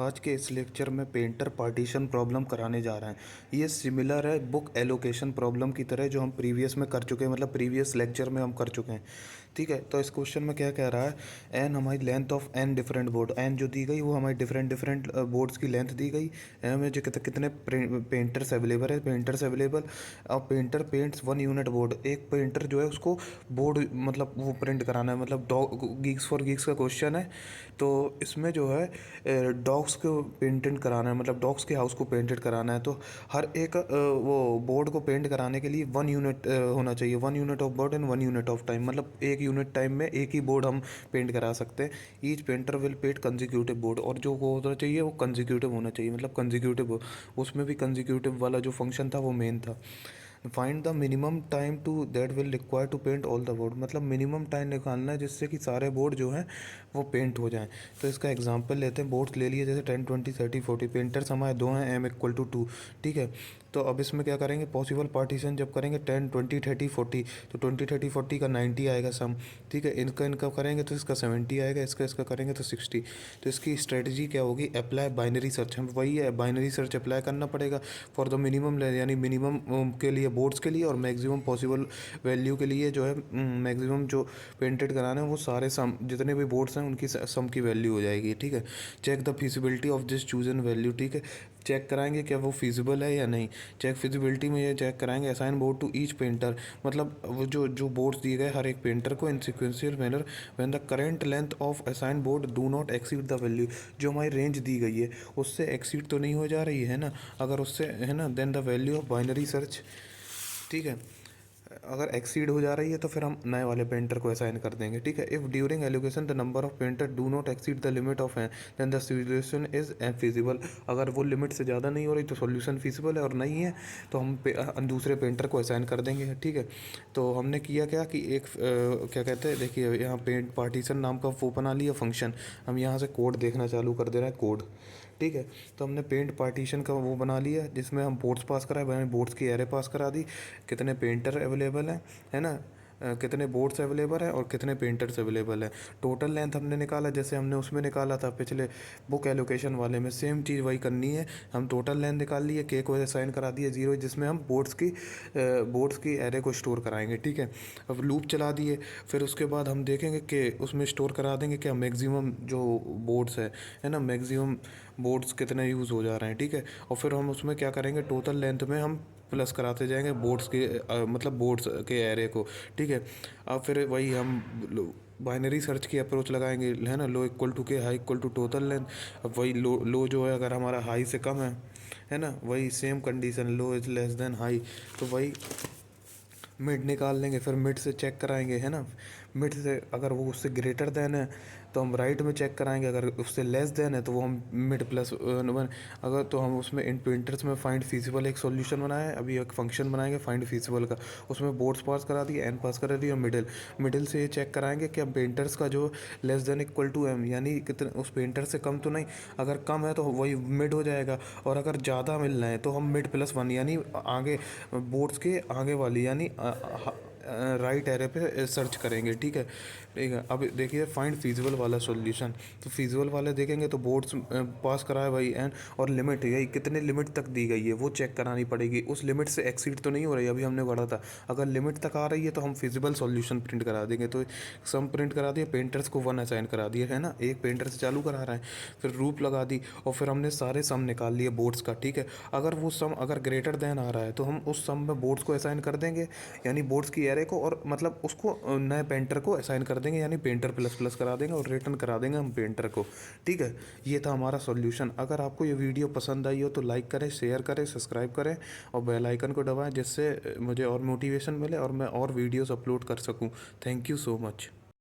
आज के इस लेक्चर में पेंटर पार्टीशन प्रॉब्लम कराने जा रहे हैं। ये सिमिलर है बुक एलोकेशन प्रॉब्लम की तरह, जो हम प्रीवियस में कर चुके हैं, मतलब प्रीवियस लेक्चर में हम कर चुके हैं। ठीक है, तो इस क्वेश्चन में क्या कह रहा है, एन हमारी length of N different board, N जो दी गई वो हमारी डिफरेंट डिफरेंट बोर्ड्स की लेंथ दी गई। एन में जो कितने पेंटर्स अवेलेबल है, पेंटर्स अवेलेबल। और painter paints one unit board, एक पेंटर जो है उसको बोर्ड मतलब वो प्रिंट कराना है, मतलब गीक्स फॉर गीक्स का क्वेश्चन है। तो इसमें जो है डॉग्स को पेंटेड कराना है, मतलब डॉग्स के हाउस को पेंटेड कराना है। तो हर एक वो बोर्ड को पेंट कराने के लिए 1 यूनिट होना चाहिए, 1 unit of board and 1 unit of time, मतलब 1 यूनिट टाइम में एक ही बोर्ड हम पेंट करा सकते हैं। Each painter will paint consecutive board, और जो वो होना चाहिए वो कंजिक्यूटिव होना चाहिए, मतलब कंजिक्यूटिव, उसमें भी कंजिक्यूटिव वाला जो फंक्शन था वो मेन था। Find the minimum time to that will require to paint all the board, मतलब मिनिमम टाइम निकालना है जिससे कि सारे बोर्ड जो हैं वो पेंट हो जाएं। तो इसका एग्जांपल लेते हैं, बोर्ड्स ले लिए जैसे 10 20 30 40, पेंटर्स हमारे दो हैं, m = 2। ठीक है, तो अब इसमें क्या करेंगे, पॉसिबल पार्टीशन जब करेंगे 10 20 30 40, तो 20 30 40 का 90 आएगा सम। ठीक है, इनका इनका करेंगे तो इसका 70 आएगा, इसका इसका करेंगे तो 60। तो इसकी स्ट्रेटजी क्या होगी, अप्लाई बाइनरी सर्च, हम वही है बाइनरी सर्च अप्लाई करना पड़ेगा फॉर द मिनिमम, यानी मिनिमम के लिए बोर्ड्स के लिए, और मैक्सिमम पॉसिबल वैल्यू के लिए जो है मैक्सिमम जो पेंटेड कराना है वो सारे सम जितने भी बोर्ड्स हैं उनकी सम की वैल्यू हो जाएगी। ठीक है, check the feasibility of this chosen value. ठीक है, चेक कराएंगे क्या वो फिजिबल है या नहीं। चेक फिजिबिलिटी में ये चेक कराएंगे, assign board to each painter, मतलब वो जो जो बोर्ड्स दिए गए हर एक पेंटर को in sequential manner when the current length of assign board do not exceed the value, जो हमारी रेंज दी गई है उससे एक्सीड तो नहीं हो जा रही है ना, अगर उससे है ना then the value of binary search. ठीक है, अगर एक्सीड हो जा रही है तो फिर हम नए वाले पेंटर को असाइन कर देंगे। ठीक है, if during allocation the number of painter do not exceed the limit of N then the solution is feasible, अगर वो लिमिट से ज़्यादा नहीं हो रही तो सॉल्यूशन फिजिबल है, और नहीं है तो हम दूसरे पेंटर को असाइन कर देंगे। ठीक है, तो हमने किया क्या कि एक क्या कहते हैं, देखिए यहाँ पेंट पार्टीशन नाम का वो बना लिया फंक्शन, हम यहाँ से कोड देखना चालू कर दे रहे हैं, कोड। ठीक है, तो हमने पेंट पार्टीशन का वो बना लिया जिसमें हम बोर्ड्स पास कराए, मैंने बोर्ड्स की एरे पास करा दी, कितने पेंटर अवेलेबल हैं, है ना, कितने बोर्ड्स अवेलेबल हैं और कितने पेंटर्स अवेलेबल हैं। टोटल लेंथ हमने निकाला जैसे हमने उसमें निकाला था पिछले बुक एलोकेशन वाले में, सेम चीज़ वही करनी है। हम टोटल लेंथ निकाल लिए, के को असाइन करा दिए 0, जिसमें हम बोर्ड्स की एरे को स्टोर कराएंगे। ठीक है, अब लूप चला दिए, फिर उसके बाद हम देखेंगे कि उसमें स्टोर करा देंगे क्या मैक्सिमम जो बोर्ड्स है ना, मैक्सिमम बोर्ड्स कितने यूज़ हो जा रहे हैं। ठीक है, और फिर हम उसमें क्या करेंगे, टोटल लेंथ में हम प्लस कराते जाएंगे बोर्ड्स के मतलब बोर्ड्स के एरे को। ठीक है, अब फिर वही हम बाइनरी सर्च की अप्रोच लगाएंगे, है ना, low equal to K high equal to total length. अब वही लो जो है अगर हमारा हाई से कम है ना, वही same condition low is less than high, तो वही मिड निकाल लेंगे, फिर मिड से चेक कराएंगे, है ना, मिड से अगर वो उससे ग्रेटर देन है तो हम राइट में चेक कराएंगे, अगर उससे लेस देन है तो वो हम मिड प्लस 1। अगर तो हम उसमें इन पेंटर्स में फाइंड फीसिबल एक सॉल्यूशन बनाया है, अभी एक फंक्शन बनाएंगे फाइंड फीसिबल का, उसमें बोर्ड्स पास करा दिए, एन पास करा दिया, मिडिल मिडिल से ये चेक कराएंगे कि हम पेंटर्स का जो less than equal to M, यानी कितने उस पेंटर से कम तो नहीं, अगर कम है तो वही मिड हो जाएगा, और अगर ज़्यादा मिल रहा है तो हम मिड प्लस 1, यानी आगे बोर्ड्स के आगे वाली, यानी राइट एरे पे सर्च करेंगे। ठीक है, ठीक है, अब देखिए फाइंड फीजिबल वाला सॉल्यूशन, तो फीजिबल वाले देखेंगे तो बोर्ड्स पास कराए भाई एन, और लिमिट यही कितने लिमिट तक दी गई है वो चेक करानी पड़ेगी, उस लिमिट से एक्सीड तो नहीं हो रही, अभी हमने पढ़ा था अगर लिमिट तक आ रही है तो हम फिजिबल सॉल्यूशन प्रिंट करा देंगे। तो सम प्रिंट करा दिए, पेंटर्स को 1 असाइन करा दिए, है ना, एक पेंटर से चालू करा रहा है, फिर रूप लगा दी, और फिर हमने सारे सम निकाल लिए बोर्ड्स का। ठीक है, अगर वो सम अगर ग्रेटर देन आ रहा है तो हम उस सम में बोर्ड्स को असाइन कर देंगे, यानी बोर्ड्स की एरे को, और मतलब उसको नए पेंटर को असाइन कर देंगे, यानी पेंटर प्लस प्लस करा देंगे और रिटर्न करा देंगे हम पेंटर को। ठीक है, ये था हमारा सॉल्यूशन। अगर आपको ये वीडियो पसंद आई हो तो लाइक करें, शेयर करें, सब्सक्राइब करें और बेल आइकन को दबाएं, जिससे मुझे और मोटिवेशन मिले और मैं और वीडियोस अपलोड कर सकूं। Thank you so much.